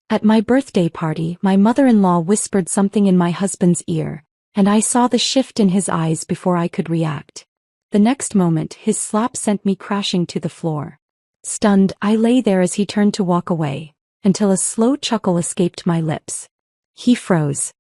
At my birthday party, my mother-in-law whispered something in my husband's ear, and I saw the shift in his eyes before I could react. The next moment, his slap sent me crashing to the floor. Stunned, I lay there as he turned to walk away, until a slow chuckle escaped my lips. He froze.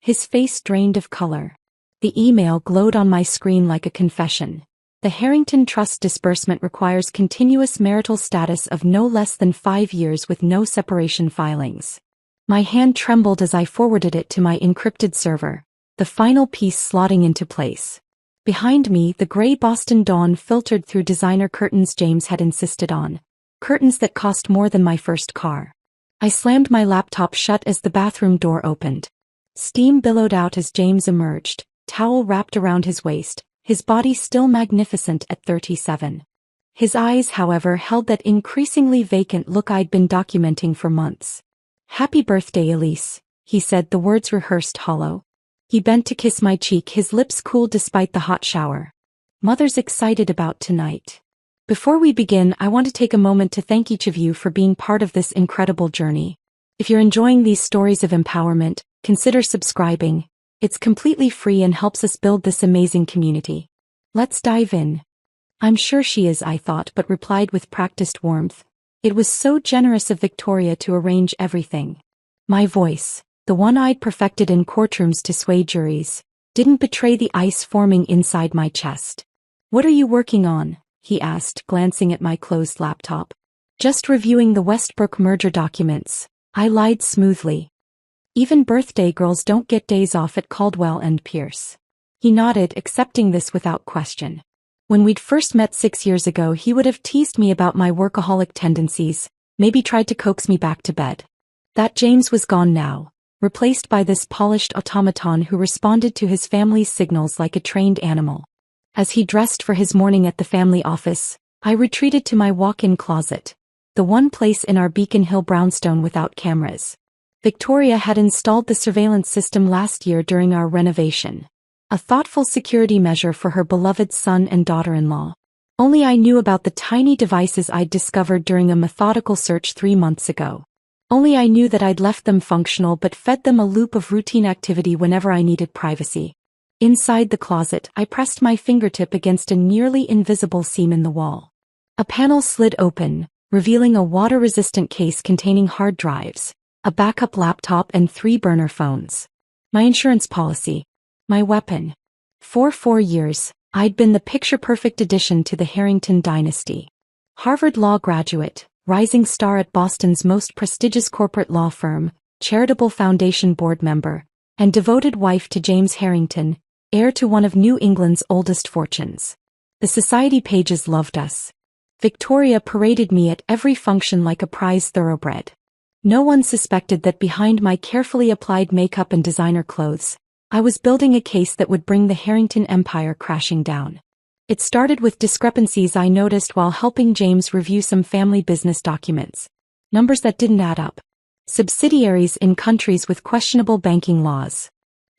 His face drained of color. The email glowed on my screen like a confession. The Harrington Trust disbursement requires continuous marital status of no less than 5 years with no separation filings. My hand trembled as I forwarded it to my encrypted server, the final piece slotting into place. Behind me, the gray Boston dawn filtered through designer curtains James had insisted on. Curtains that cost more than my first car. I slammed my laptop shut as the bathroom door opened. Steam billowed out as James emerged, towel wrapped around his waist, his body still magnificent at 37. His eyes, however, held that increasingly vacant look I'd been documenting for months. "Happy birthday, Elise," he said, the words rehearsed hollow. He bent to kiss my cheek, his lips cool despite the hot shower. "Mother's excited about tonight." Before we begin, I want to take a moment to thank each of you for being part of this incredible journey. If you're enjoying these stories of empowerment, consider subscribing. It's completely free and helps us build this amazing community. Let's dive in. "I'm sure she is," I thought, but replied with practiced warmth. It was so generous of Victoria to arrange everything. My voice, the one I'd perfected in courtrooms to sway juries, didn't betray the ice forming inside my chest. "What are you working on?" he asked, glancing at my closed laptop. "Just reviewing the Westbrook merger documents," I lied smoothly. "Even birthday girls don't get days off at Caldwell and Pierce." He nodded, accepting this without question. When we'd first met 6 years ago, he would have teased me about my workaholic tendencies, maybe tried to coax me back to bed. That James was gone now, replaced by this polished automaton who responded to his family's signals like a trained animal. As he dressed for his morning at the family office, I retreated to my walk-in closet, the one place in our Beacon Hill brownstone without cameras. Victoria had installed the surveillance system last year during our renovation. A thoughtful security measure for her beloved son and daughter-in-law. Only I knew about the tiny devices I'd discovered during a methodical search 3 months ago. Only I knew that I'd left them functional but fed them a loop of routine activity whenever I needed privacy. Inside the closet, I pressed my fingertip against a nearly invisible seam in the wall. A panel slid open, revealing a water-resistant case containing hard drives, a backup laptop and 3 burner phones. My insurance policy. My weapon. For 4 years, I'd been the picture-perfect addition to the Harrington dynasty. Harvard law graduate, rising star at Boston's most prestigious corporate law firm, charitable foundation board member, and devoted wife to James Harrington, heir to one of New England's oldest fortunes. The society pages loved us. Victoria paraded me at every function like a prize thoroughbred. No one suspected that behind my carefully applied makeup and designer clothes, I was building a case that would bring the Harrington empire crashing down. It started with discrepancies I noticed while helping James review some family business documents. Numbers that didn't add up. Subsidiaries in countries with questionable banking laws.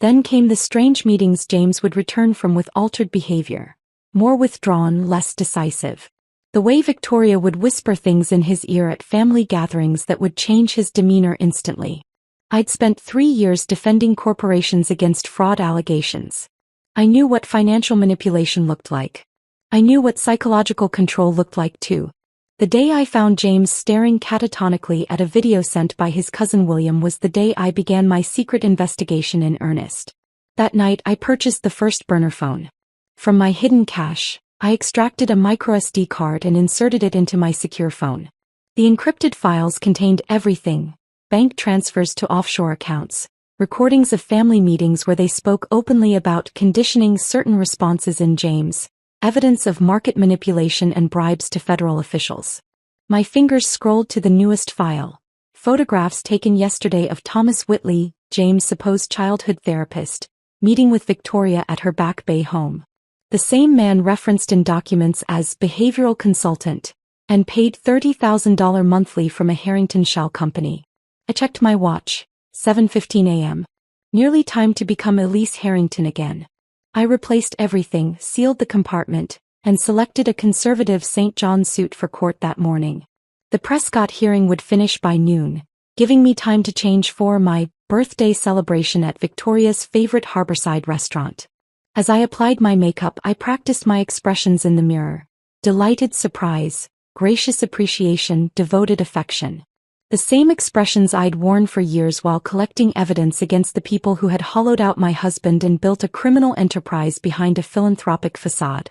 Then came the strange meetings James would return from with altered behavior. More withdrawn, less decisive. The way Victoria would whisper things in his ear at family gatherings that would change his demeanor instantly. I'd spent 3 years defending corporations against fraud allegations. I knew what financial manipulation looked like. I knew what psychological control looked like too. The day I found James staring catatonically at a video sent by his cousin William was the day I began my secret investigation in earnest. That night I purchased the first burner phone. From my hidden cache, I extracted a microSD card and inserted it into my secure phone. The encrypted files contained everything: bank transfers to offshore accounts, recordings of family meetings where they spoke openly about conditioning certain responses in James, evidence of market manipulation and bribes to federal officials. My fingers scrolled to the newest file. Photographs taken yesterday of Thomas Whitley, James' supposed childhood therapist, meeting with Victoria at her Back Bay home. The same man referenced in documents as behavioral consultant, and paid $30,000 monthly from a Harrington shell company. I checked my watch. 7:15 a.m. Nearly time to become Elise Harrington again. I replaced everything, sealed the compartment, and selected a conservative St. John's suit for court that morning. The Prescott hearing would finish by noon, giving me time to change for my birthday celebration at Victoria's favorite harborside restaurant. As I applied my makeup, I practiced my expressions in the mirror. Delighted surprise, gracious appreciation, devoted affection. The same expressions I'd worn for years while collecting evidence against the people who had hollowed out my husband and built a criminal enterprise behind a philanthropic facade.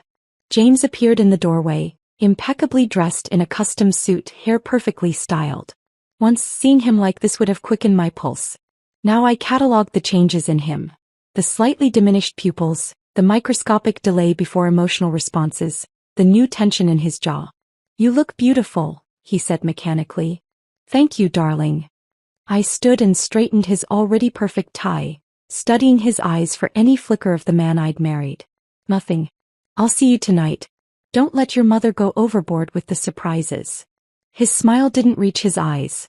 James appeared in the doorway, impeccably dressed in a custom suit, hair perfectly styled. Once seeing him like this would have quickened my pulse. Now I catalogued the changes in him. The slightly diminished pupils, the microscopic delay before emotional responses, the new tension in his jaw. "You look beautiful," he said mechanically. "Thank you, darling." I stood and straightened his already perfect tie, studying his eyes for any flicker of the man I'd married. "Nothing. I'll see you tonight. Don't let your mother go overboard with the surprises." His smile didn't reach his eyes.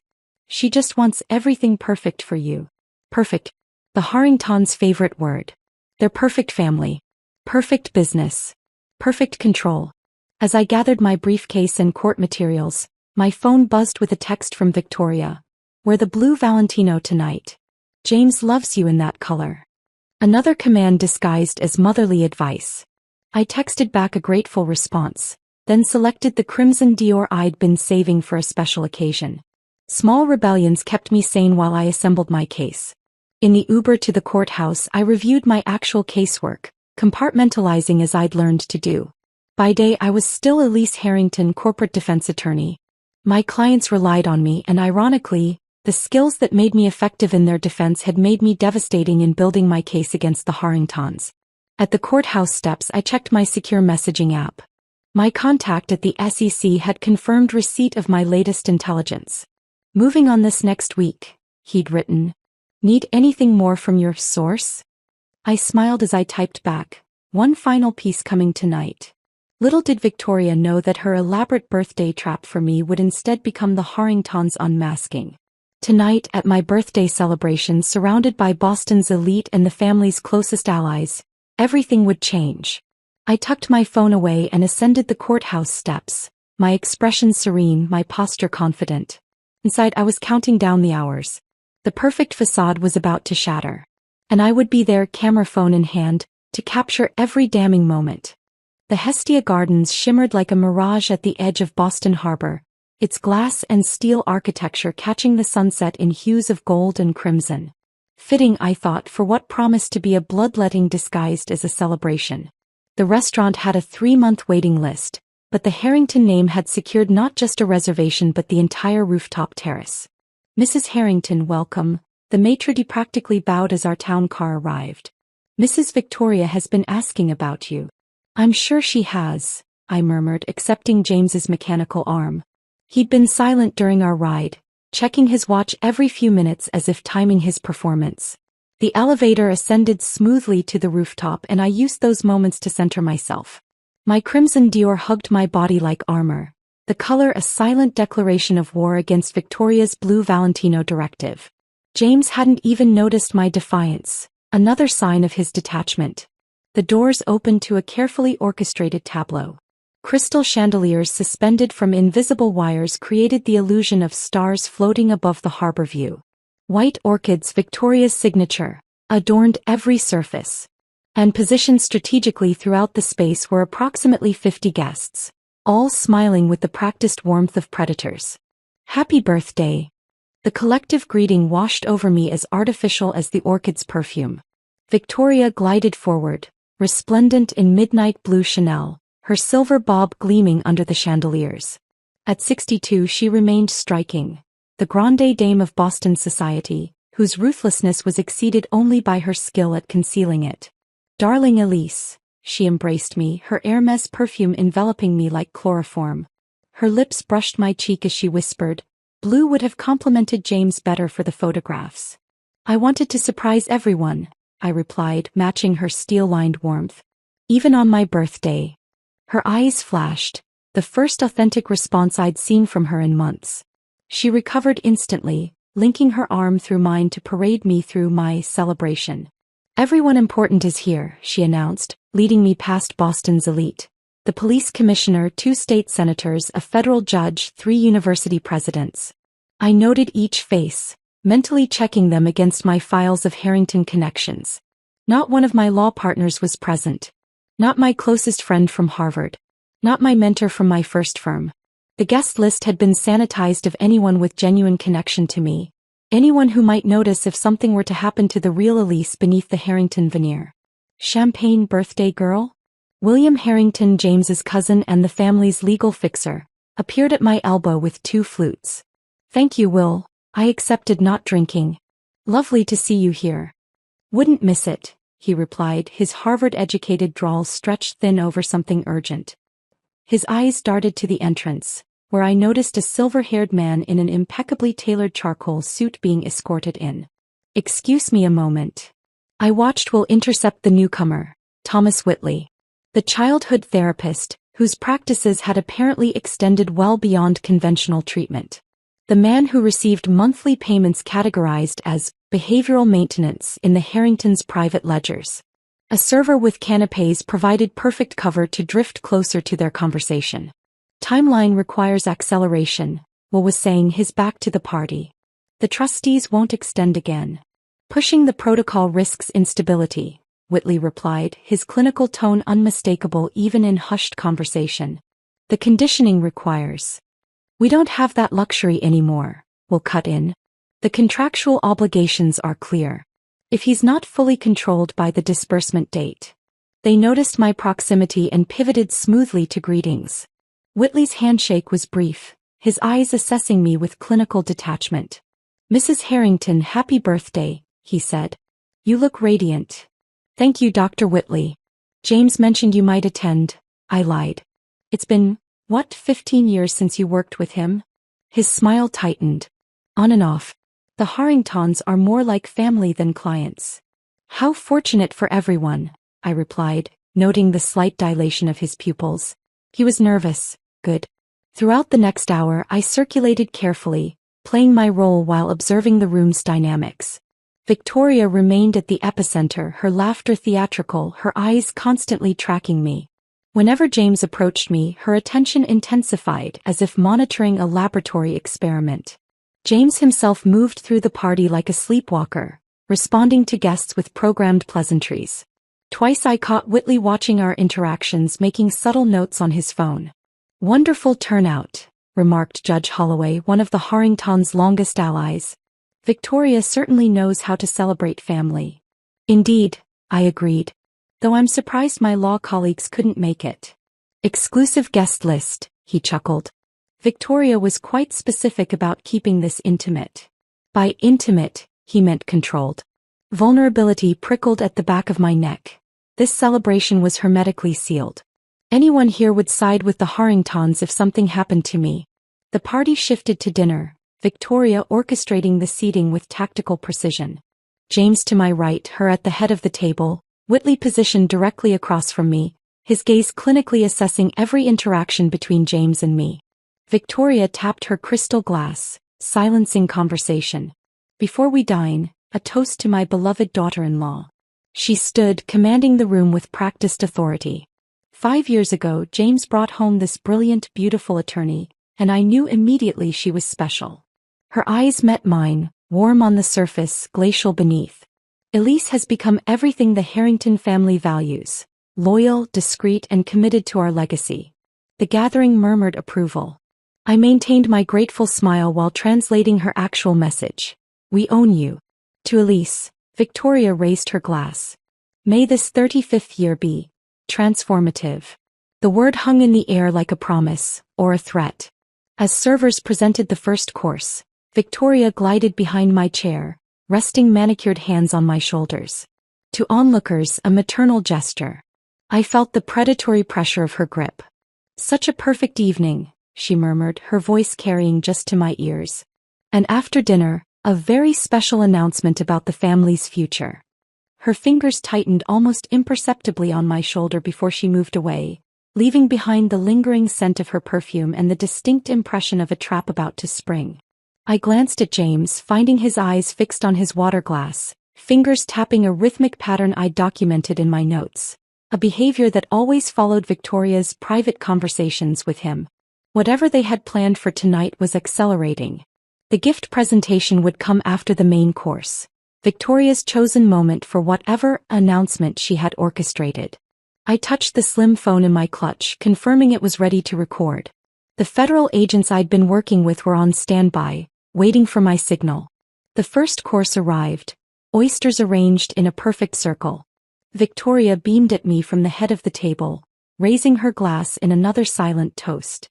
"She just wants everything perfect for you." Perfect. The Harringtons' favorite word. Their perfect family. Perfect business. Perfect control. As I gathered my briefcase and court materials, my phone buzzed with a text from Victoria. "Wear the blue Valentino tonight. James loves you in that color." Another command disguised as motherly advice. I texted back a grateful response, then selected the crimson Dior I'd been saving for a special occasion. Small rebellions kept me sane while I assembled my case. In the Uber to the courthouse, I reviewed my actual casework, compartmentalizing as I'd learned to do. By day, I was still Elise Harrington, corporate defense attorney. My clients relied on me, and ironically, the skills that made me effective in their defense had made me devastating in building my case against the Harringtons. At the courthouse steps, I checked my secure messaging app. My contact at the SEC had confirmed receipt of my latest intelligence. "Moving on this next week," he'd written. "Need anything more from your source?" I smiled as I typed back, "One final piece coming tonight." Little did Victoria know that her elaborate birthday trap for me would instead become the Harringtons' unmasking. Tonight, at my birthday celebration surrounded by Boston's elite and the family's closest allies, everything would change. I tucked my phone away and ascended the courthouse steps, my expression serene, my posture confident. Inside, I was counting down the hours. The perfect facade was about to shatter. And I would be there, camera phone in hand, to capture every damning moment. The Hestia Gardens shimmered like a mirage at the edge of Boston Harbor, its glass and steel architecture catching the sunset in hues of gold and crimson. Fitting, I thought, for what promised to be a bloodletting disguised as a celebration. The restaurant had a 3-month waiting list, but the Harrington name had secured not just a reservation but the entire rooftop terrace. "Mrs. Harrington, welcome," the maitre d' practically bowed as our town car arrived. "Mrs. Victoria has been asking about you." "I'm sure she has," I murmured, accepting James's mechanical arm. He'd been silent during our ride, checking his watch every few minutes as if timing his performance. The elevator ascended smoothly to the rooftop and I used those moments to center myself. My crimson Dior hugged my body like armor, the color a silent declaration of war against Victoria's blue Valentino directive. James hadn't even noticed my defiance, another sign of his detachment. The doors opened to a carefully orchestrated tableau. Crystal chandeliers suspended from invisible wires created the illusion of stars floating above the harbor view. White orchids, Victoria's signature, adorned every surface. And positioned strategically throughout the space were approximately 50 guests, all smiling with the practiced warmth of predators. "Happy birthday." The collective greeting washed over me as artificial as the orchid's perfume. Victoria glided forward, resplendent in midnight blue Chanel, her silver bob gleaming under the chandeliers. At 62 she remained striking, the grande dame of Boston society, whose ruthlessness was exceeded only by her skill at concealing it. "Darling Elise," she embraced me, her Hermès perfume enveloping me like chloroform. Her lips brushed my cheek as she whispered, "Blue would have complemented James better for the photographs." "I wanted to surprise everyone," I replied, matching her steel-lined warmth. "Even on my birthday." Her eyes flashed, the first authentic response I'd seen from her in months. She recovered instantly, linking her arm through mine to parade me through my celebration. "Everyone important is here," she announced, leading me past Boston's elite. The police commissioner, 2 state senators, a federal judge, 3 university presidents. I noted each face, mentally checking them against my files of Harrington connections. Not one of my law partners was present. Not my closest friend from Harvard. Not my mentor from my first firm. The guest list had been sanitized of anyone with genuine connection to me. Anyone who might notice if something were to happen to the real Elise beneath the Harrington veneer. Champagne birthday girl? William Harrington, James's cousin and the family's legal fixer, appeared at my elbow with 2 flutes. Thank you, Will. I accepted, not drinking. Lovely to see you here. Wouldn't miss it, he replied, his Harvard-educated drawl stretched thin over something urgent. His eyes darted to the entrance, where I noticed a silver-haired man in an impeccably tailored charcoal suit being escorted in. Excuse me a moment. I watched Will intercept the newcomer, Thomas Whitley, the childhood therapist, whose practices had apparently extended well beyond conventional treatment. The man who received monthly payments categorized as behavioral maintenance in the Harringtons' private ledgers. A server with canapés provided perfect cover to drift closer to their conversation. Timeline requires acceleration, Will was saying, his back to the party. The trustees won't extend again. Pushing the protocol risks instability, Whitley replied, his clinical tone unmistakable even in hushed conversation. The conditioning requires. We don't have that luxury anymore, Will cut in. The contractual obligations are clear. If he's not fully controlled by the disbursement date. They noticed my proximity and pivoted smoothly to greetings. Whitley's handshake was brief, his eyes assessing me with clinical detachment. Mrs. Harrington, happy birthday, he said. You look radiant. Thank you, Dr. Whitley. James mentioned you might attend. I lied. It's been, 15 years since you worked with him? His smile tightened. On and off. The Harringtons are more like family than clients. How fortunate for everyone, I replied, noting the slight dilation of his pupils. He was nervous. Good. Throughout the next hour I circulated carefully, playing my role while observing the room's dynamics. Victoria remained at the epicenter, her laughter theatrical, her eyes constantly tracking me. Whenever James approached me, her attention intensified as if monitoring a laboratory experiment. James himself moved through the party like a sleepwalker, responding to guests with programmed pleasantries. Twice I caught Whitley watching our interactions, making subtle notes on his phone. Wonderful turnout, remarked Judge Holloway, one of the Harringtons' longest allies. Victoria certainly knows how to celebrate family. Indeed, I agreed. Though I'm surprised my law colleagues couldn't make it. Exclusive guest list, he chuckled. Victoria was quite specific about keeping this intimate. By intimate, he meant controlled. Vulnerability prickled at the back of my neck. This celebration was hermetically sealed. Anyone here would side with the Harringtons if something happened to me. The party shifted to dinner, Victoria orchestrating the seating with tactical precision. James to my right, her at the head of the table, Whitley positioned directly across from me, his gaze clinically assessing every interaction between James and me. Victoria tapped her crystal glass, silencing conversation. Before we dine, a toast to my beloved daughter-in-law. She stood, commanding the room with practiced authority. 5 years ago, James brought home this brilliant, beautiful attorney, and I knew immediately she was special. Her eyes met mine, warm on the surface, glacial beneath. Elise has become everything the Harrington family values. Loyal, discreet, and committed to our legacy. The gathering murmured approval. I maintained my grateful smile while translating her actual message. We own you. To Elise, Victoria raised her glass. May this 35th year be transformative. The word hung in the air like a promise, or a threat. As servers presented the first course, Victoria glided behind my chair, resting manicured hands on my shoulders. To onlookers, a maternal gesture. I felt the predatory pressure of her grip. Such a perfect evening, she murmured, her voice carrying just to my ears. And after dinner, a very special announcement about the family's future. Her fingers tightened almost imperceptibly on my shoulder before she moved away, leaving behind the lingering scent of her perfume and the distinct impression of a trap about to spring. I glanced at James, finding his eyes fixed on his water glass, fingers tapping a rhythmic pattern I'd documented in my notes. A behavior that always followed Victoria's private conversations with him. Whatever they had planned for tonight was accelerating. The gift presentation would come after the main course, Victoria's chosen moment for whatever announcement she had orchestrated. I touched the slim phone in my clutch, confirming it was ready to record. The federal agents I'd been working with were on standby, waiting for my signal. The first course arrived, oysters arranged in a perfect circle. Victoria beamed at me from the head of the table, raising her glass in another silent toast.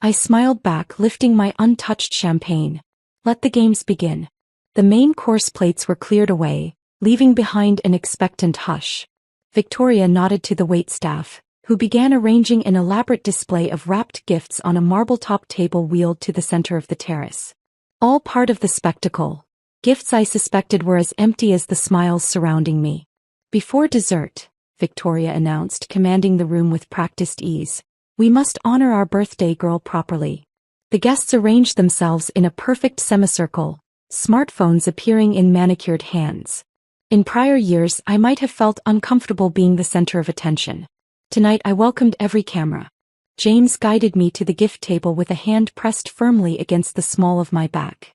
I smiled back, lifting my untouched champagne. Let the games begin. The main course plates were cleared away, leaving behind an expectant hush. Victoria nodded to the waitstaff, who began arranging an elaborate display of wrapped gifts on a marble-top table wheeled to the center of the terrace. All part of the spectacle. Gifts I suspected were as empty as the smiles surrounding me. Before dessert, Victoria announced, commanding the room with practiced ease, we must honor our birthday girl properly. The guests arranged themselves in a perfect semicircle, smartphones appearing in manicured hands. In prior years, I might have felt uncomfortable being the center of attention. Tonight I welcomed every camera. James guided me to the gift table with a hand pressed firmly against the small of my back.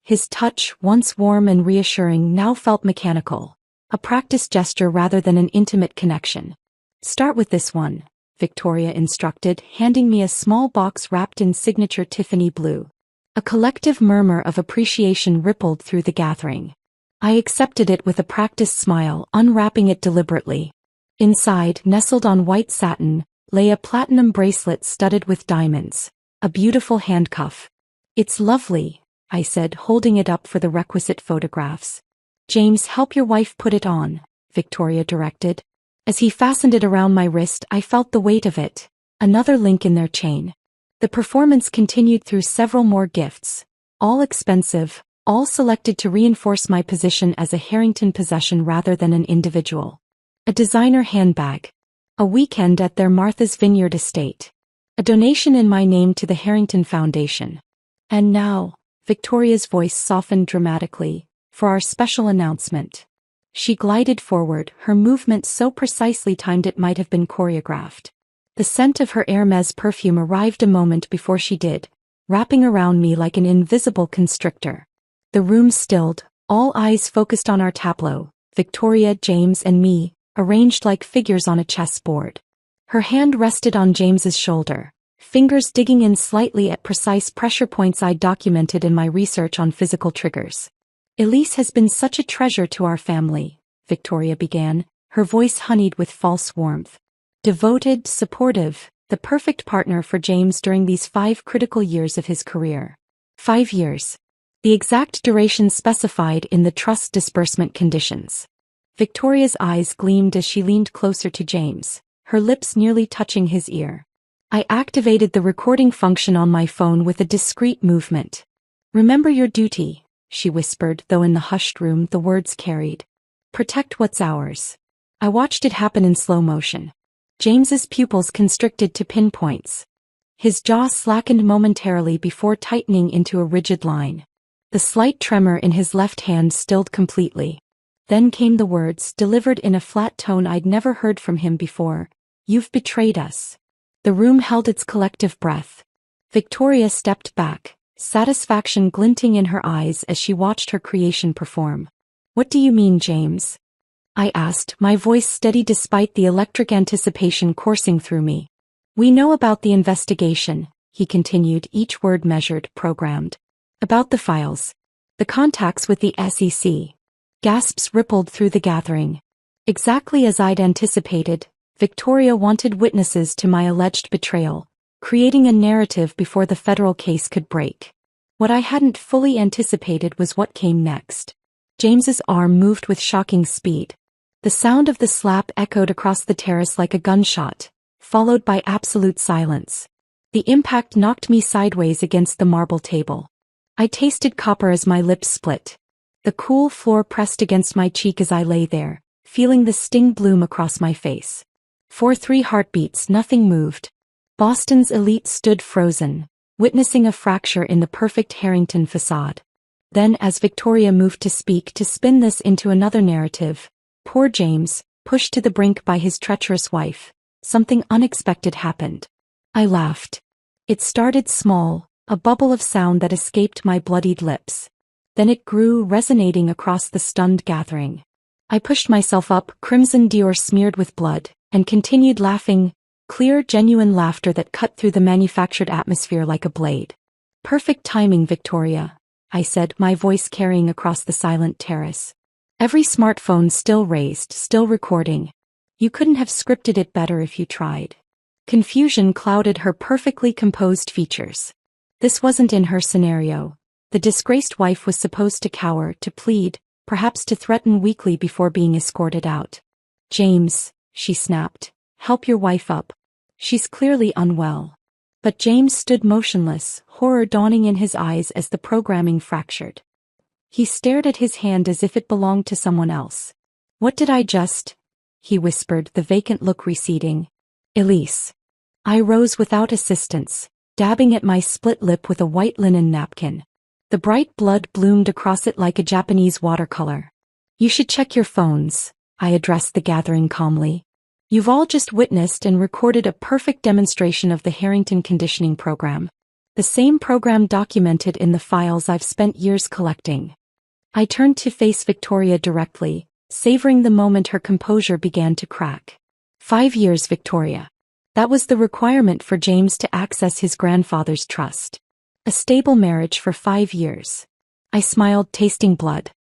His touch, once warm and reassuring, now felt mechanical, a practice gesture rather than an intimate connection. Start with this one, Victoria instructed, handing me a small box wrapped in signature Tiffany blue. A collective murmur of appreciation rippled through the gathering. I accepted it with a practiced smile, unwrapping it deliberately. Inside, nestled on white satin, lay a platinum bracelet studded with diamonds, a beautiful handcuff. It's lovely, I said, holding it up for the requisite photographs. James, help your wife put it on, Victoria directed. As he fastened it around my wrist, I felt the weight of it, another link in their chain. The performance continued through several more gifts, all expensive, all selected to reinforce my position as a Harrington possession rather than an individual. A designer handbag. A weekend at their Martha's Vineyard estate. A donation in my name to the Harrington Foundation. And now, Victoria's voice softened dramatically, for our special announcement. She glided forward, her movement so precisely timed it might have been choreographed. The scent of her Hermès perfume arrived a moment before she did, wrapping around me like an invisible constrictor. The room stilled, all eyes focused on our tableau, Victoria, James and me, arranged like figures on a chessboard. Her hand rested on James's shoulder, fingers digging in slightly at precise pressure points I'd documented in my research on physical triggers. Elise has been such a treasure to our family, Victoria began, her voice honeyed with false warmth. Devoted, supportive, the perfect partner for James during these 5 critical years of his career. 5 years. The exact duration specified in the trust disbursement conditions. Victoria's eyes gleamed as she leaned closer to James, her lips nearly touching his ear. I activated the recording function on my phone with a discreet movement. Remember your duty, she whispered, though in the hushed room the words carried. Protect what's ours. I watched it happen in slow motion. James's pupils constricted to pinpoints. His jaw slackened momentarily before tightening into a rigid line. The slight tremor in his left hand stilled completely. Then came the words, delivered in a flat tone I'd never heard from him before. You've betrayed us. The room held its collective breath. Victoria stepped back, satisfaction glinting in her eyes as she watched her creation perform. What do you mean, James? I asked, my voice steady despite the electric anticipation coursing through me. We know about the investigation, he continued, each word measured, programmed. About the files. The contacts with the SEC. Gasps rippled through the gathering. Exactly as I'd anticipated, Victoria wanted witnesses to my alleged betrayal, creating a narrative before the federal case could break. What I hadn't fully anticipated was what came next. James's arm moved with shocking speed. The sound of the slap echoed across the terrace like a gunshot, followed by absolute silence. The impact knocked me sideways against the marble table. I tasted copper as my lips split. The cool floor pressed against my cheek as I lay there, feeling the sting bloom across my face. For 3 heartbeats, nothing moved. Boston's elite stood frozen, witnessing a fracture in the perfect Harrington facade. Then, as Victoria moved to speak, to spin this into another narrative, poor James, pushed to the brink by his treacherous wife, something unexpected happened. I laughed. It started small, a bubble of sound that escaped my bloodied lips. Then it grew, resonating across the stunned gathering. I pushed myself up, crimson Dior smeared with blood, and continued laughing, clear, genuine laughter that cut through the manufactured atmosphere like a blade. "Perfect timing, Victoria," I said, my voice carrying across the silent terrace. Every smartphone still raised, still recording. "You couldn't have scripted it better if you tried." Confusion clouded her perfectly composed features. This wasn't in her scenario. The disgraced wife was supposed to cower, to plead, perhaps to threaten weakly before being escorted out. "James," she snapped, "help your wife up. She's clearly unwell." But James stood motionless, horror dawning in his eyes as the programming fractured. He stared at his hand as if it belonged to someone else. "What did I just?" he whispered, the vacant look receding. "Elise." I rose without assistance, dabbing at my split lip with a white linen napkin. The bright blood bloomed across it like a Japanese watercolor. "You should check your phones," I addressed the gathering calmly. "You've all just witnessed and recorded a perfect demonstration of the Harrington conditioning program. The same program documented in the files I've spent years collecting." I turned to face Victoria directly, savoring the moment her composure began to crack. 5 years, Victoria. That was the requirement for James to access his grandfather's trust. A stable marriage for 5 years. I smiled, tasting blood.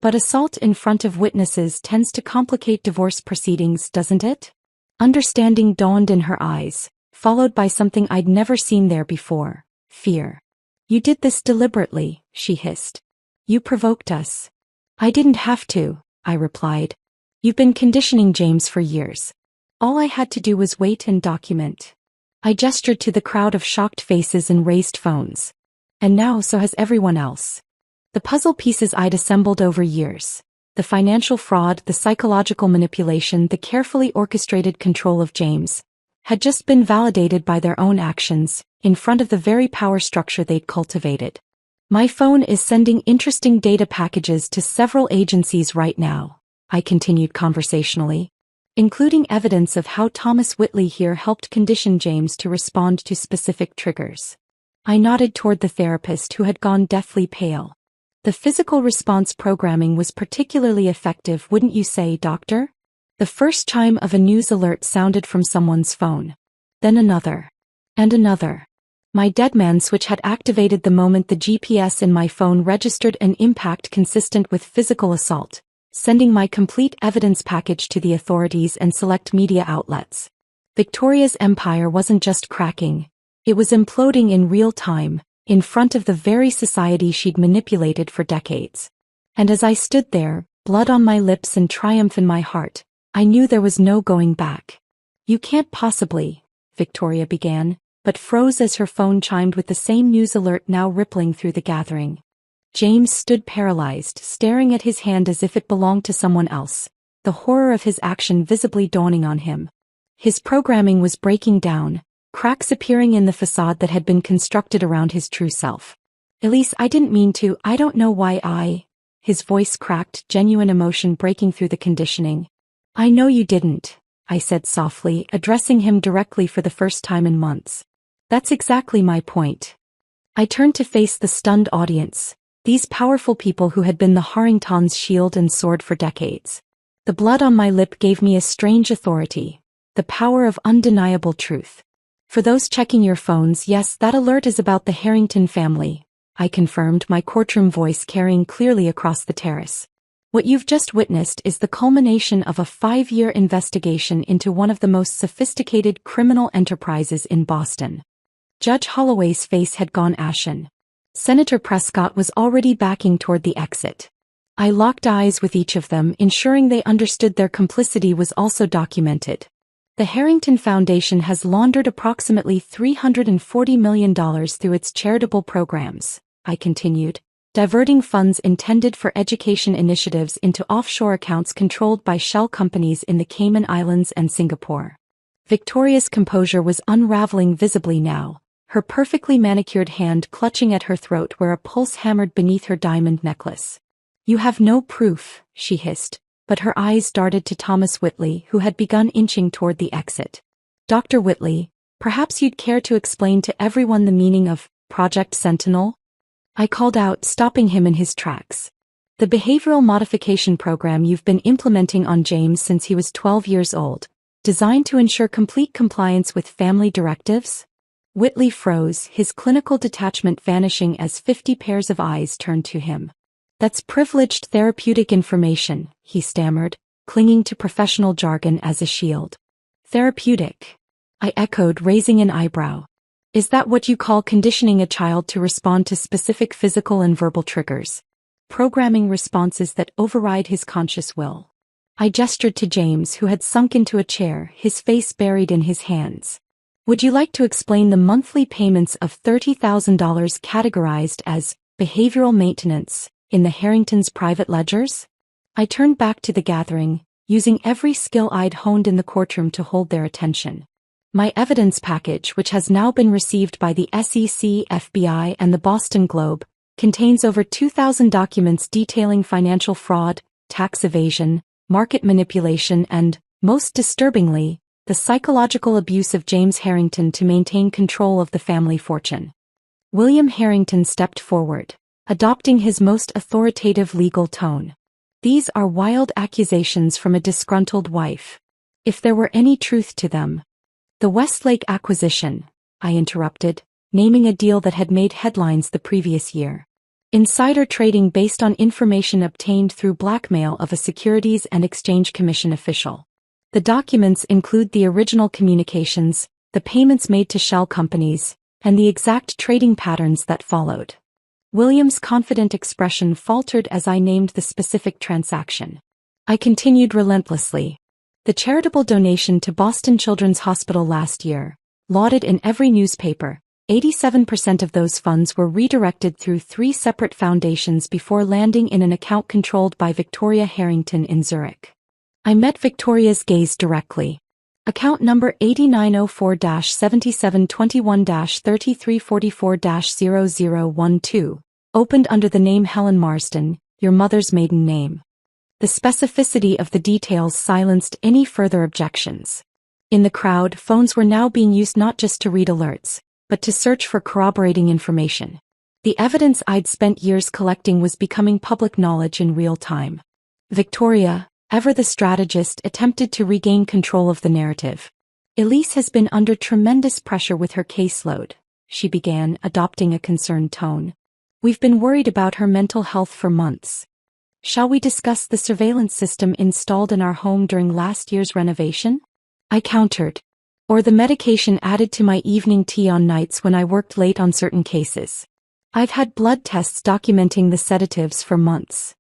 "But assault in front of witnesses tends to complicate divorce proceedings, doesn't it?" Understanding dawned in her eyes, followed by something I'd never seen there before: fear. "You did this deliberately," she hissed. "You provoked us." "I didn't have to," I replied. "You've been conditioning James for years. All I had to do was wait and document." I gestured to the crowd of shocked faces and raised phones. "And now so has everyone else." The puzzle pieces I'd assembled over years. The financial fraud, the psychological manipulation, the carefully orchestrated control of James, had just been validated by their own actions, in front of the very power structure they'd cultivated. "My phone is sending interesting data packages to several agencies right now," I continued conversationally, "including evidence of how Thomas Whitley here helped condition James to respond to specific triggers." I nodded toward the therapist who had gone deathly pale. "The physical response programming was particularly effective, wouldn't you say, doctor?" The first chime of a news alert sounded from someone's phone. Then another. And another. My deadman switch had activated the moment the GPS in my phone registered an impact consistent with physical assault, sending my complete evidence package to the authorities and select media outlets. Victoria's empire wasn't just cracking. It was imploding in real time, in front of the very society she'd manipulated for decades. And as I stood there, blood on my lips and triumph in my heart, I knew there was no going back. "You can't possibly," Victoria began, but froze as her phone chimed with the same news alert now rippling through the gathering. James stood paralyzed, staring at his hand as if it belonged to someone else, the horror of his action visibly dawning on him. His programming was breaking down, cracks appearing in the facade that had been constructed around his true self. "Elise, I didn't mean to, I don't know why I..." His voice cracked, genuine emotion breaking through the conditioning. "I know you didn't," I said softly, addressing him directly for the first time in months. "That's exactly my point." I turned to face the stunned audience, these powerful people who had been the Harringtons' shield and sword for decades. The blood on my lip gave me a strange authority, the power of undeniable truth. "For those checking your phones, yes, that alert is about the Harrington family," I confirmed, my courtroom voice carrying clearly across the terrace. "What you've just witnessed is the culmination of a 5-year investigation into one of the most sophisticated criminal enterprises in Boston." Judge Holloway's face had gone ashen. Senator Prescott was already backing toward the exit. I locked eyes with each of them, ensuring they understood their complicity was also documented. "The Harrington Foundation has laundered approximately $340 million through its charitable programs," I continued, diverting funds intended for education initiatives into offshore accounts controlled by shell companies in the Cayman Islands and Singapore. Victoria's composure was unraveling visibly now, her perfectly manicured hand clutching at her throat where a pulse hammered beneath her diamond necklace. "You have no proof," she hissed, but her eyes darted to Thomas Whitley, who had begun inching toward the exit. "Dr. Whitley, perhaps you'd care to explain to everyone the meaning of Project Sentinel?" I called out, stopping him in his tracks. "The behavioral modification program you've been implementing on James since he was 12 years old, designed to ensure complete compliance with family directives?" Whitley froze, his clinical detachment vanishing as 50 pairs of eyes turned to him. "That's privileged therapeutic information," he stammered, clinging to professional jargon as a shield. "Therapeutic?" I echoed, raising an eyebrow. "Is that what you call conditioning a child to respond to specific physical and verbal triggers? Programming responses that override his conscious will?" I gestured to James, who had sunk into a chair, his face buried in his hands. "Would you like to explain the monthly payments of $30,000 categorized as behavioral maintenance in the Harringtons' private ledgers?" I turned back to the gathering, using every skill I'd honed in the courtroom to hold their attention. My evidence package, which has now been received by the SEC, FBI, and the Boston Globe, contains over 2,000 documents detailing financial fraud, tax evasion, market manipulation, and, most disturbingly, the psychological abuse of James Harrington to maintain control of the family fortune. William Harrington stepped forward, adopting his most authoritative legal tone. "These are wild accusations from a disgruntled wife. If there were any truth to them—" "The Westlake acquisition," I interrupted, naming a deal that had made headlines the previous year. "Insider trading based on information obtained through blackmail of a Securities and Exchange Commission official. The documents include the original communications, the payments made to shell companies, and the exact trading patterns that followed." William's confident expression faltered as I named the specific transaction. I continued relentlessly. "The charitable donation to Boston Children's Hospital last year, lauded in every newspaper, 87% of those funds were redirected through 3 separate foundations before landing in an account controlled by Victoria Harrington in Zurich." I met Victoria's gaze directly. "Account number 8904-7721-3344-0012, opened under the name Helen Marsden, your mother's maiden name." The specificity of the details silenced any further objections. In the crowd, phones were now being used not just to read alerts, but to search for corroborating information. The evidence I'd spent years collecting was becoming public knowledge in real time. Victoria, ever the strategist, attempted to regain control of the narrative. "Elise has been under tremendous pressure with her caseload," she began, adopting a concerned tone. "We've been worried about her mental health for months. Shall we discuss the surveillance system installed in our home during last year's renovation?" I countered. "Or the medication added to my evening tea on nights when I worked late on certain cases. I've had blood tests documenting the sedatives for months."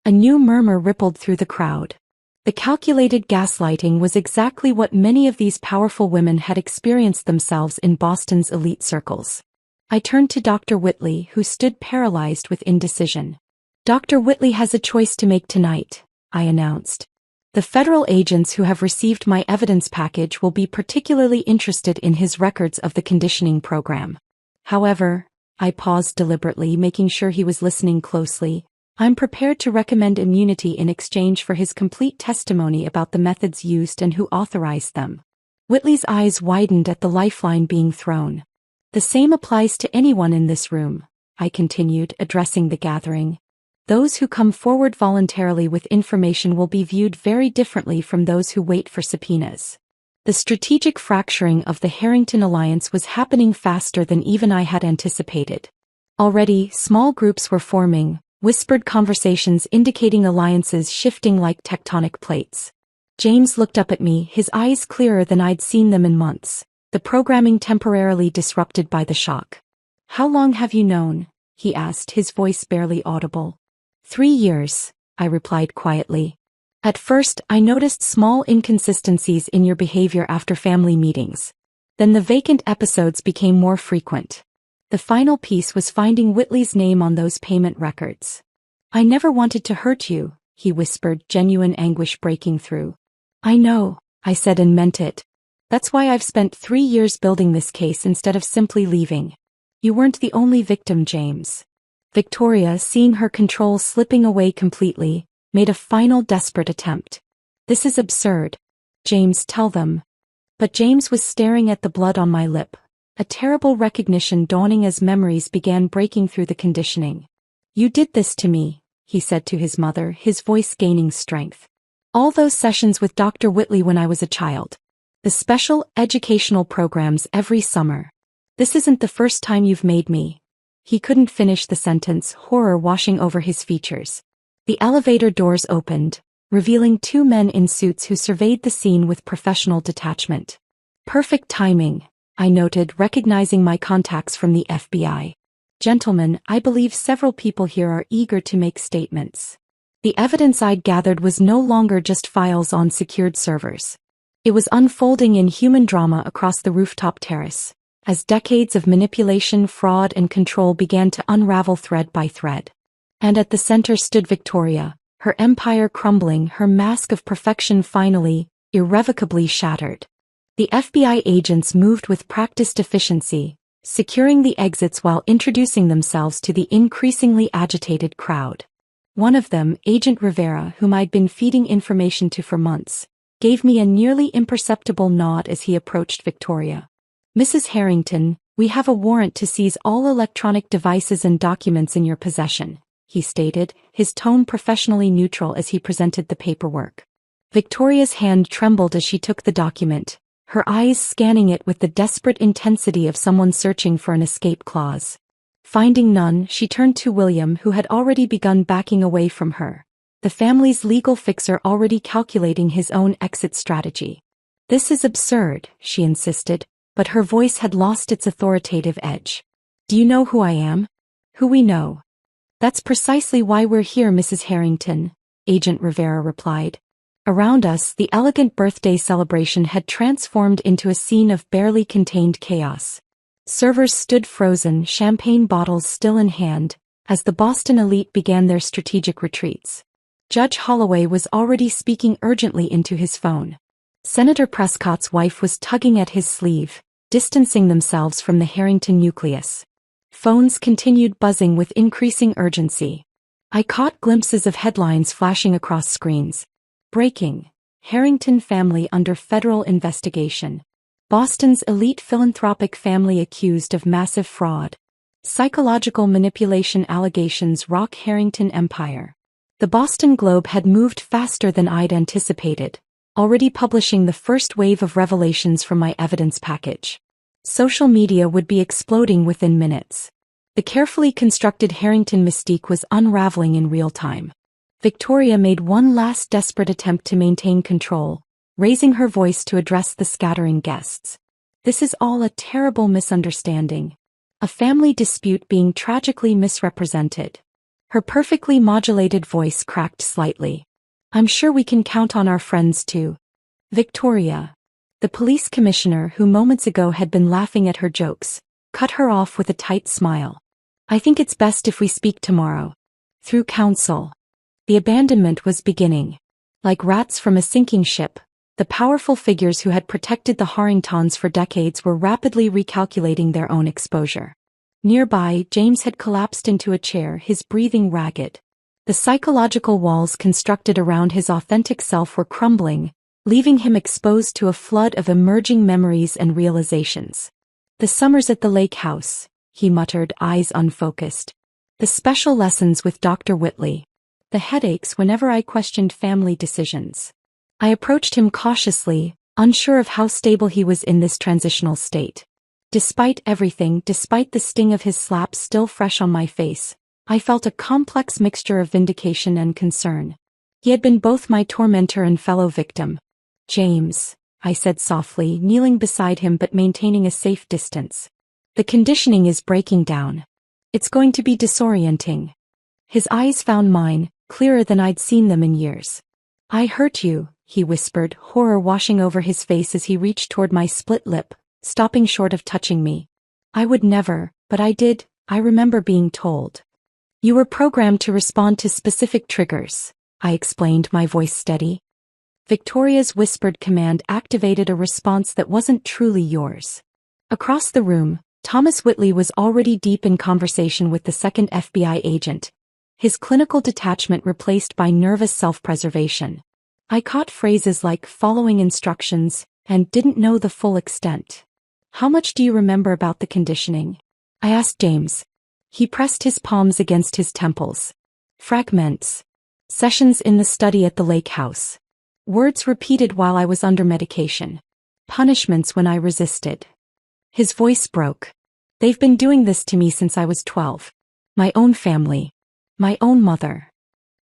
A new murmur rippled through the crowd. The calculated gaslighting was exactly what many of these powerful women had experienced themselves in Boston's elite circles. I turned to Dr. Whitley, who stood paralyzed with indecision. "Dr. Whitley has a choice to make tonight," I announced. "The federal agents who have received my evidence package will be particularly interested in his records of the conditioning program. However," I paused deliberately, making sure he was listening closely, "I'm prepared to recommend immunity in exchange for his complete testimony about the methods used and who authorized them." Whitley's eyes widened at the lifeline being thrown. "The same applies to anyone in this room," I continued, addressing the gathering. "Those who come forward voluntarily with information will be viewed very differently from those who wait for subpoenas." The strategic fracturing of the Harrington alliance was happening faster than even I had anticipated. Already, small groups were forming, whispered conversations indicating alliances shifting like tectonic plates. James looked up at me, his eyes clearer than I'd seen them in months, the programming temporarily disrupted by the shock. "How long have you known?" he asked, his voice barely audible. 3 years, I replied quietly. "At first, I noticed small inconsistencies in your behavior after family meetings. Then the vacant episodes became more frequent. The final piece was finding Whitley's name on those payment records." "I never wanted to hurt you," he whispered, genuine anguish breaking through. "I know," I said and meant it. "That's why I've spent 3 years building this case instead of simply leaving. You weren't the only victim, James." Victoria, seeing her control slipping away completely, made a final desperate attempt. "This is absurd. James, tell them." But James was staring at the blood on my lip, a terrible recognition dawning as memories began breaking through the conditioning. "You did this to me," he said to his mother, his voice gaining strength. "All those sessions with Dr. Whitley when I was a child. The special educational programs every summer. This isn't the first time you've made me." He couldn't finish the sentence, horror washing over his features. The elevator doors opened, revealing two men in suits who surveyed the scene with professional detachment. "Perfect timing," I noted, recognizing my contacts from the FBI. "Gentlemen, I believe several people here are eager to make statements." The evidence I'd gathered was no longer just files on secured servers. It was unfolding in human drama across the rooftop terrace, as decades of manipulation, fraud, and control began to unravel thread by thread. And at the center stood Victoria, her empire crumbling, her mask of perfection finally, irrevocably shattered. The FBI agents moved with practiced efficiency, securing the exits while introducing themselves to the increasingly agitated crowd. One of them, Agent Rivera, whom I'd been feeding information to for months, gave me a nearly imperceptible nod as he approached Victoria. "Mrs. Harrington, we have a warrant to seize all electronic devices and documents in your possession," he stated, his tone professionally neutral as he presented the paperwork. Victoria's hand trembled as she took the document, her eyes scanning it with the desperate intensity of someone searching for an escape clause. Finding none, she turned to William, who had already begun backing away from her, the family's legal fixer already calculating his own exit strategy. "This is absurd," she insisted, but her voice had lost its authoritative edge. "Do you know who I am? Who we know?" "That's precisely why we're here, Mrs. Harrington," Agent Rivera replied. Around us, the elegant birthday celebration had transformed into a scene of barely contained chaos. Servers stood frozen, champagne bottles still in hand, as the Boston elite began their strategic retreats. Judge Holloway was already speaking urgently into his phone. Senator Prescott's wife was tugging at his sleeve, distancing themselves from the Harrington nucleus. Phones continued buzzing with increasing urgency. I caught glimpses of headlines flashing across screens. Breaking: Harrington family under federal investigation. Boston's elite philanthropic family accused of massive fraud. Psychological manipulation allegations rock Harrington empire. The Boston Globe had moved faster than I'd anticipated, already publishing the first wave of revelations from my evidence package. Social media would be exploding within minutes. The carefully constructed Harrington mystique was unraveling in real time. Victoria made one last desperate attempt to maintain control, raising her voice to address the scattering guests. "This is all a terrible misunderstanding. A family dispute being tragically misrepresented." Her perfectly modulated voice cracked slightly. "I'm sure we can count on our friends too." Victoria, the police commissioner who moments ago had been laughing at her jokes, cut her off with a tight smile. "I think it's best if we speak tomorrow. Through counsel." The abandonment was beginning. Like rats from a sinking ship, the powerful figures who had protected the Harringtons for decades were rapidly recalculating their own exposure. Nearby, James had collapsed into a chair, his breathing ragged. The psychological walls constructed around his authentic self were crumbling, leaving him exposed to a flood of emerging memories and realizations. "The summers at the lake house," he muttered, eyes unfocused. "The special lessons with Dr. Whitley. The headaches whenever I questioned family decisions." I approached him cautiously, unsure of how stable he was in this transitional state. Despite everything, despite the sting of his slap still fresh on my face, I felt a complex mixture of vindication and concern. He had been both my tormentor and fellow victim. "James," I said softly, kneeling beside him but maintaining a safe distance. "The conditioning is breaking down. It's going to be disorienting." His eyes found mine, clearer than I'd seen them in years. "I hurt you," he whispered, horror washing over his face as he reached toward my split lip, stopping short of touching me. "I would never, but I did. I remember being told. You were programmed to respond to specific triggers," I explained, my voice steady. Victoria's whispered command activated a response that wasn't truly yours. Across the room, Thomas Whitley was already deep in conversation with the second FBI agent, his clinical detachment replaced by nervous self-preservation. I caught phrases like "following instructions" and "didn't know the full extent." How much do you remember about the conditioning? I asked James. He pressed his palms against his temples. Fragments. Sessions in the study at the lake house. Words repeated while I was under medication. Punishments when I resisted. His voice broke. They've been doing this to me since I was 12. My own family. My own mother.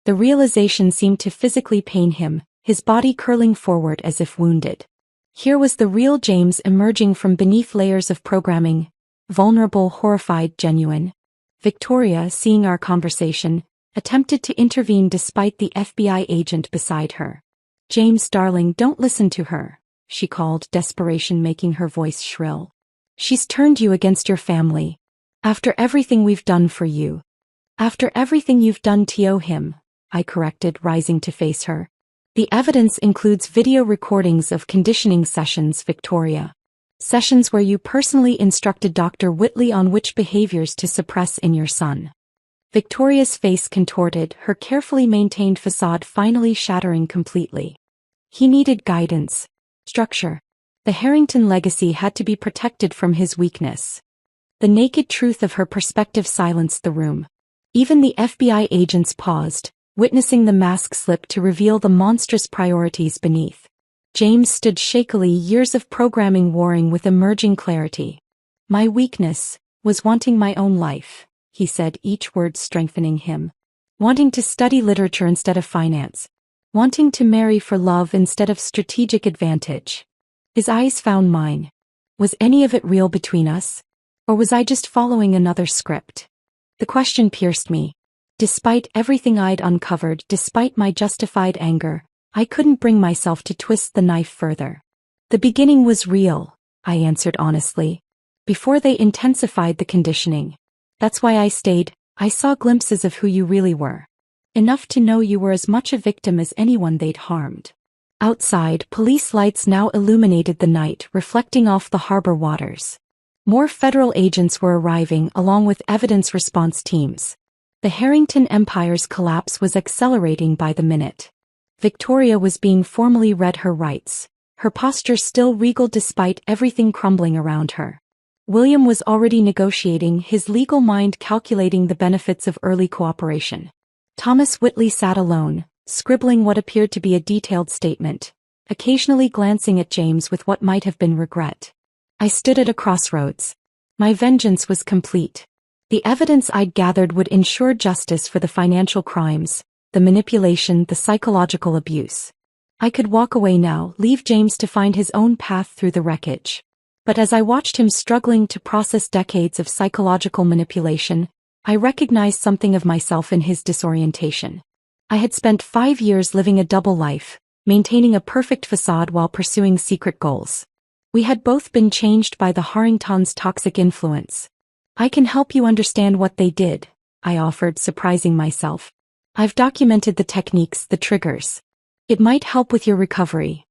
The realization seemed to physically pain him, his body curling forward as if wounded. Here was the real James emerging from beneath layers of programming. Vulnerable, horrified, genuine. Victoria, seeing our conversation, attempted to intervene despite the FBI agent beside her. James, darling, don't listen to her, she called, desperation making her voice shrill. She's turned you against your family. After everything we've done for you. After everything you've done to him, I corrected, rising to face her. The evidence includes video recordings of conditioning sessions, Victoria. Sessions where you personally instructed Dr. Whitley on which behaviors to suppress in your son. Victoria's face contorted, her carefully maintained facade finally shattering completely. He needed guidance, structure. The Harrington legacy had to be protected from his weakness. The naked truth of her perspective silenced the room. Even the FBI agents paused, witnessing the mask slip to reveal the monstrous priorities beneath. James stood shakily, years of programming warring with emerging clarity. My weakness was wanting my own life, he said, each word strengthening him. Wanting to study literature instead of finance. Wanting to marry for love instead of strategic advantage. His eyes found mine. Was any of it real between us? Or was I just following another script? The question pierced me. Despite everything I'd uncovered, despite my justified anger, I couldn't bring myself to twist the knife further. The beginning was real, I answered honestly. Before they intensified the conditioning. That's why I stayed. I saw glimpses of who you really were. Enough to know you were as much a victim as anyone they'd harmed. Outside, police lights now illuminated the night, reflecting off the harbor waters. More federal agents were arriving along with evidence response teams. The Harrington Empire's collapse was accelerating by the minute. Victoria was being formally read her rights, her posture still regal despite everything crumbling around her. William was already negotiating, his legal mind calculating the benefits of early cooperation. Thomas Whitley sat alone, scribbling what appeared to be a detailed statement, occasionally glancing at James with what might have been regret. I stood at a crossroads. My vengeance was complete. The evidence I'd gathered would ensure justice for the financial crimes, the manipulation, the psychological abuse. I could walk away now, leave James to find his own path through the wreckage. But as I watched him struggling to process decades of psychological manipulation, I recognized something of myself in his disorientation. I had spent 5 years living a double life, maintaining a perfect facade while pursuing secret goals. We had both been changed by the Harringtons' toxic influence. I can help you understand what they did, I offered, surprising myself. I've documented the techniques, the triggers. It might help with your recovery.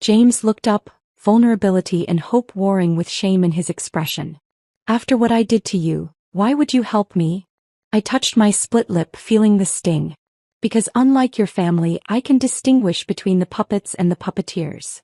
James looked up, vulnerability and hope warring with shame in his expression. After what I did to you, why would you help me? I touched my split lip, feeling the sting. Because unlike your family, I can distinguish between the puppets and the puppeteers.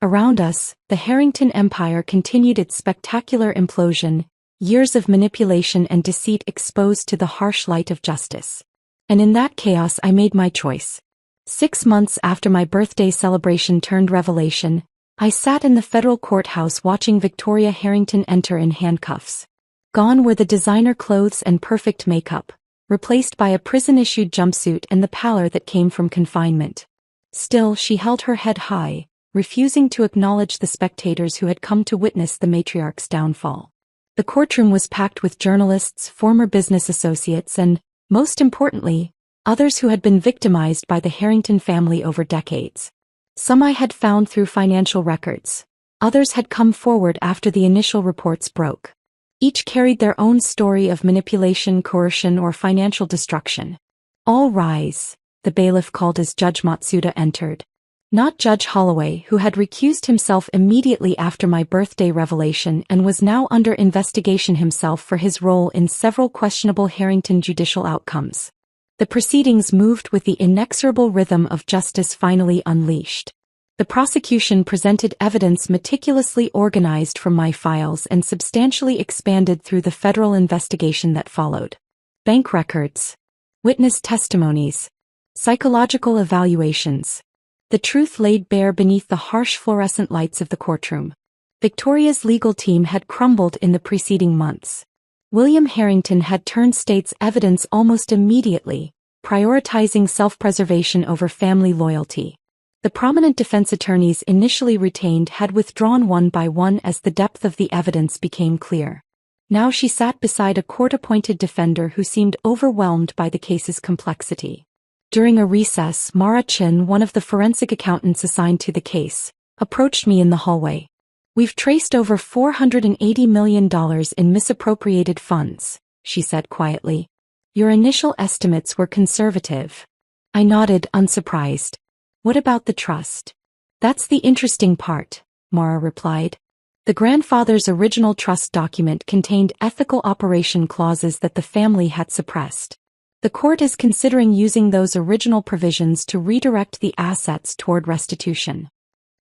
Around us, the Harrington Empire continued its spectacular implosion, years of manipulation and deceit exposed to the harsh light of justice. And in that chaos I made my choice. 6 months after my birthday celebration turned revelation, I sat in the federal courthouse watching Victoria Harrington enter in handcuffs. Gone were the designer clothes and perfect makeup, replaced by a prison-issued jumpsuit and the pallor that came from confinement. Still, she held her head high, refusing to acknowledge the spectators who had come to witness the matriarch's downfall. The courtroom was packed with journalists, former business associates and, most importantly, others who had been victimized by the Harrington family over decades. Some I had found through financial records. Others had come forward after the initial reports broke. Each carried their own story of manipulation, coercion, or financial destruction. All rise, the bailiff called as Judge Matsuda entered. Not Judge Holloway, who had recused himself immediately after my birthday revelation and was now under investigation himself for his role in several questionable Harrington judicial outcomes. The proceedings moved with the inexorable rhythm of justice finally unleashed. The prosecution presented evidence meticulously organized from my files and substantially expanded through the federal investigation that followed. Bank records, witness testimonies, psychological evaluations. The truth laid bare beneath the harsh fluorescent lights of the courtroom. Victoria's legal team had crumbled in the preceding months. William Harrington had turned state's evidence almost immediately, prioritizing self-preservation over family loyalty. The prominent defense attorneys initially retained had withdrawn one by one as the depth of the evidence became clear. Now she sat beside a court-appointed defender who seemed overwhelmed by the case's complexity. During a recess, Mara Chin, one of the forensic accountants assigned to the case, approached me in the hallway. "We've traced over $480 million in misappropriated funds," she said quietly. "Your initial estimates were conservative." I nodded, unsurprised. "What about the trust?" "That's the interesting part," Mara replied. The grandfather's original trust document contained ethical operation clauses that the family had suppressed. The court is considering using those original provisions to redirect the assets toward restitution.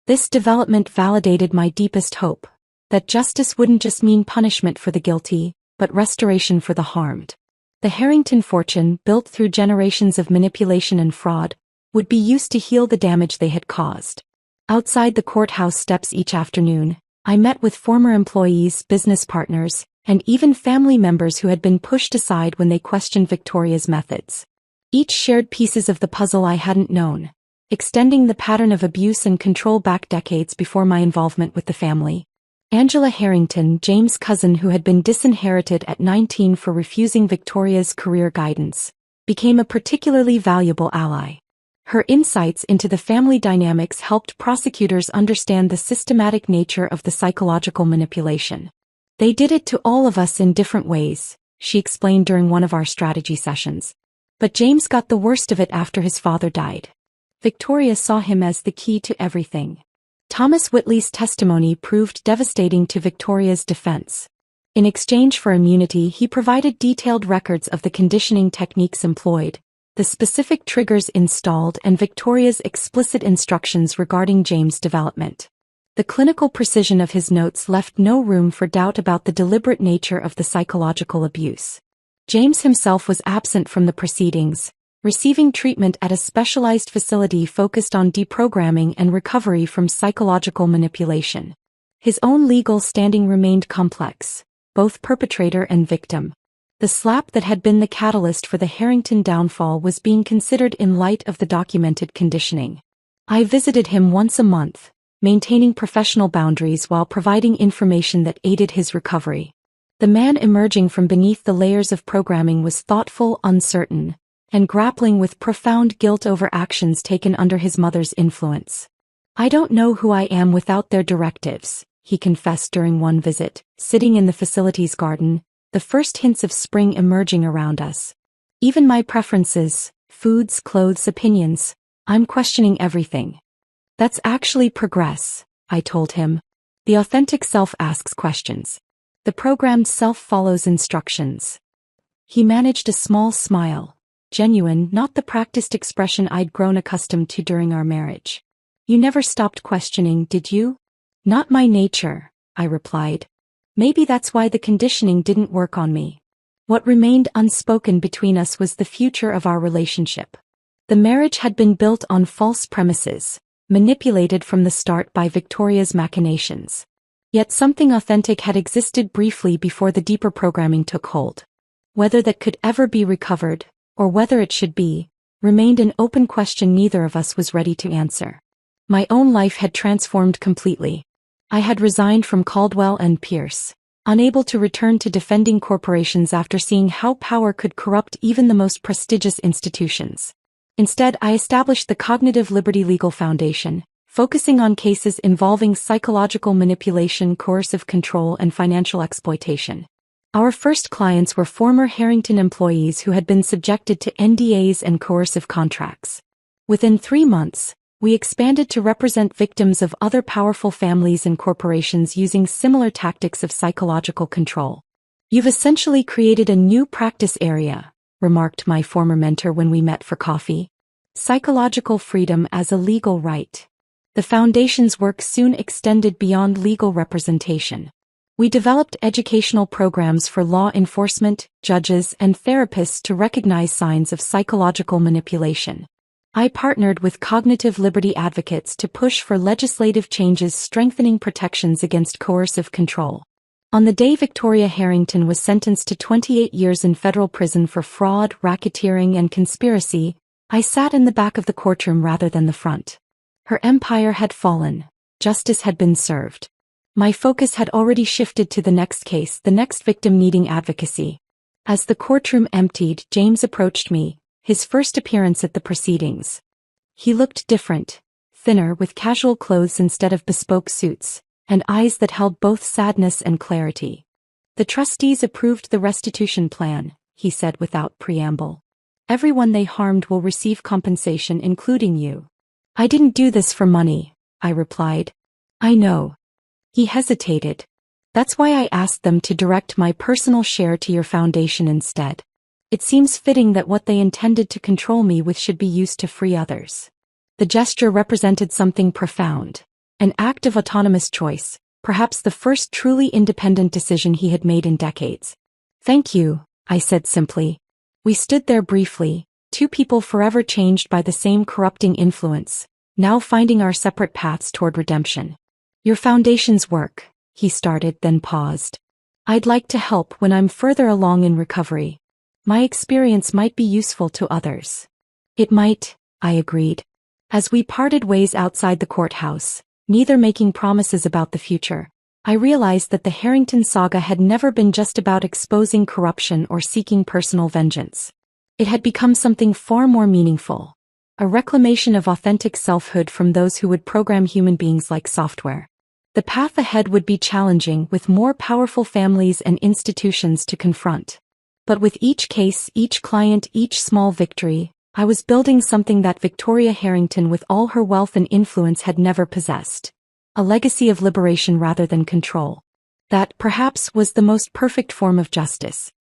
This development validated my deepest hope, that justice wouldn't just mean punishment for the guilty, but restoration for the harmed. The Harrington fortune, built through generations of manipulation and fraud, would be used to heal the damage they had caused. Outside the courthouse steps each afternoon, I met with former employees, business partners, and even family members who had been pushed aside when they questioned Victoria's methods. Each shared pieces of the puzzle I hadn't known, extending the pattern of abuse and control back decades before my involvement with the family. Angela Harrington, James' cousin who had been disinherited at 19 for refusing Victoria's career guidance, became a particularly valuable ally. Her insights into the family dynamics helped prosecutors understand the systematic nature of the psychological manipulation. "They did it to all of us in different ways," she explained during one of our strategy sessions. "But James got the worst of it after his father died. Victoria saw him as the key to everything." Thomas Whitley's testimony proved devastating to Victoria's defense. In exchange for immunity, he provided detailed records of the conditioning techniques employed, the specific triggers installed, and Victoria's explicit instructions regarding James' development. The clinical precision of his notes left no room for doubt about the deliberate nature of the psychological abuse. James himself was absent from the proceedings, receiving treatment at a specialized facility focused on deprogramming and recovery from psychological manipulation. His own legal standing remained complex, both perpetrator and victim. The slap that had been the catalyst for the Harrington downfall was being considered in light of the documented conditioning. I visited him once a month, maintaining professional boundaries while providing information that aided his recovery. The man emerging from beneath the layers of programming was thoughtful, uncertain, and grappling with profound guilt over actions taken under his mother's influence. "I don't know who I am without their directives," he confessed during one visit, sitting in the facility's garden, the first hints of spring emerging around us. "Even my preferences, foods, clothes, opinions, I'm questioning everything." "That's actually progress," I told him. "The authentic self asks questions. The programmed self follows instructions." He managed a small smile, genuine, not the practiced expression I'd grown accustomed to during our marriage. "You never stopped questioning, did you?" "Not my nature," I replied. "Maybe that's why the conditioning didn't work on me." What remained unspoken between us was the future of our relationship. The marriage had been built on false premises, manipulated from the start by Victoria's machinations. Yet something authentic had existed briefly before the deeper programming took hold. Whether that could ever be recovered, or whether it should be, remained an open question neither of us was ready to answer. My own life had transformed completely. I had resigned from Caldwell and Pierce, unable to return to defending corporations after seeing how power could corrupt even the most prestigious institutions. Instead, I established the Cognitive Liberty Legal Foundation, focusing on cases involving psychological manipulation, coercive control, and financial exploitation. Our first clients were former Harrington employees who had been subjected to NDAs and coercive contracts. Within 3 months, we expanded to represent victims of other powerful families and corporations using similar tactics of psychological control. "You've essentially created a new practice area," remarked my former mentor when we met for coffee. "Psychological freedom as a legal right." The foundation's work soon extended beyond legal representation. We developed educational programs for law enforcement, judges, and therapists to recognize signs of psychological manipulation. I partnered with cognitive liberty advocates to push for legislative changes strengthening protections against coercive control. On the day Victoria Harrington was sentenced to 28 years in federal prison for fraud, racketeering, and conspiracy, I sat in the back of the courtroom rather than the front. Her empire had fallen. Justice had been served. My focus had already shifted to the next case, the next victim needing advocacy. As the courtroom emptied, James approached me, his first appearance at the proceedings. He looked different, thinner with casual clothes instead of bespoke suits, and eyes that held both sadness and clarity. "The trustees approved the restitution plan," he said without preamble. "Everyone they harmed will receive compensation, including you." "I didn't do this for money," I replied. "I know." He hesitated. "That's why I asked them to direct my personal share to your foundation instead. It seems fitting that what they intended to control me with should be used to free others." The gesture represented something profound. An act of autonomous choice, perhaps the first truly independent decision he had made in decades. "Thank you," I said simply. We stood there briefly, two people forever changed by the same corrupting influence, now finding our separate paths toward redemption. "Your foundation's work," he started, then paused. "I'd like to help when I'm further along in recovery. My experience might be useful to others." "It might," I agreed. As we parted ways outside the courthouse, neither making promises about the future, I realized that the Harrington saga had never been just about exposing corruption or seeking personal vengeance. It had become something far more meaningful. A reclamation of authentic selfhood from those who would program human beings like software. The path ahead would be challenging, with more powerful families and institutions to confront. But with each case, each client, each small victory, I was building something that Victoria Harrington, with all her wealth and influence, had never possessed. A legacy of liberation rather than control. That, perhaps, was the most perfect form of justice.